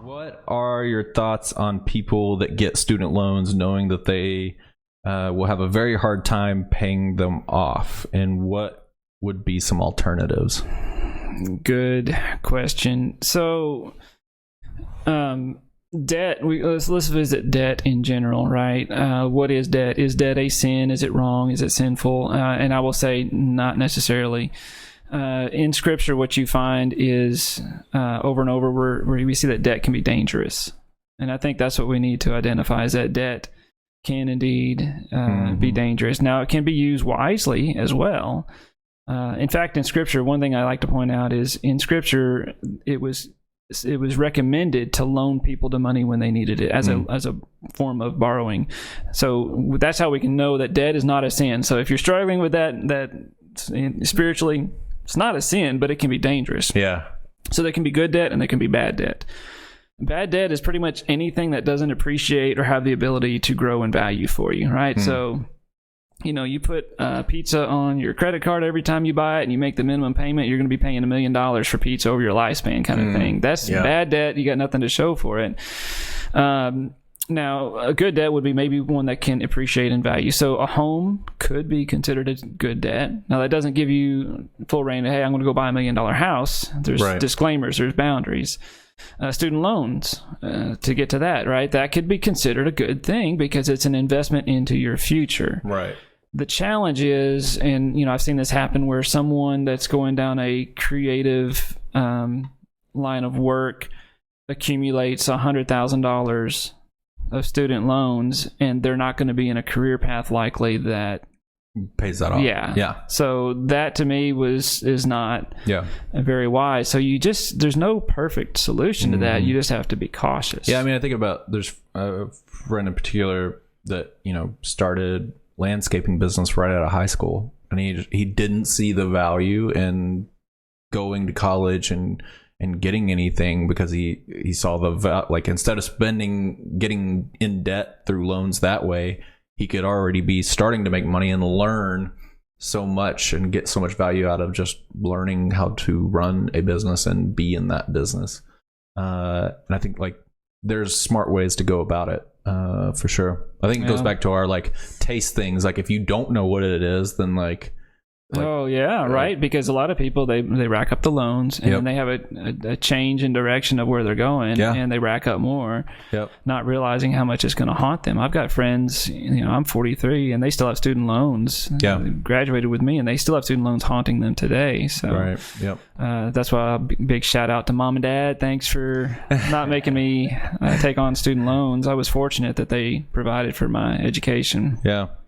What are your thoughts on people that get student loans knowing that they will have a very hard time paying them off, and what would be some alternatives? Good question. So, debt. Let's visit debt in general, right? What is debt? Is debt a sin? Is it wrong? Is it sinful? And I will say not necessarily. In Scripture, what you find is over and over where we see that debt can be dangerous, and I think that's what we need to identify: is that debt can indeed be dangerous. Now, it can be used wisely as well. In fact, in Scripture, one thing I like to point out is in Scripture, it was recommended to loan people the money when they needed it as a form of borrowing. So that's how we can know that debt is not a sin. So if you're struggling with that spiritually, it's not a sin, but it can be dangerous. Yeah. So there can be good debt and there can be bad debt. Bad debt is pretty much anything that doesn't appreciate or have the ability to grow in value for you, right? So, you put pizza on your credit card every time you buy it and you make the minimum payment, you're going to be paying $1 million for pizza over your lifespan kind of thing. That's bad debt. You got nothing to show for it. Now, a good debt would be maybe one that can appreciate in value. So a home could be considered a good debt. Now, that doesn't give you full reign of, hey, I'm going to go buy $1 million house. There's disclaimers, there's boundaries. Student loans, to get to that, right? That could be considered a good thing because it's an investment into your future. Right. The challenge is, and I've seen this happen where someone that's going down a creative line of work accumulates $100,000 of student loans, and they're not going to be in a career path likely that pays that off. Yeah. So that to me is not very wise. So there's no perfect solution to that. You just have to be cautious. Yeah, I mean, I think about there's a friend in particular that started landscaping business right out of high school, and he didn't see the value in going to college and getting anything because he saw instead of getting in debt through loans that way, he could already be starting to make money and learn so much and get so much value out of just learning how to run a business and be in that business. And I think there's smart ways to go about it, for sure. I think it goes back to our taste things. If you don't know what it is, then right, because a lot of people they rack up the loans and then they have a change in direction of where they're going, and they rack up more, not realizing how much it's going to haunt them. I've got friends, I'm 43 and they still have student loans. They graduated with me and they still have student loans haunting them today. So that's why a big shout out to mom and dad. Thanks for not making me take on student loans. I was fortunate that they provided for my education.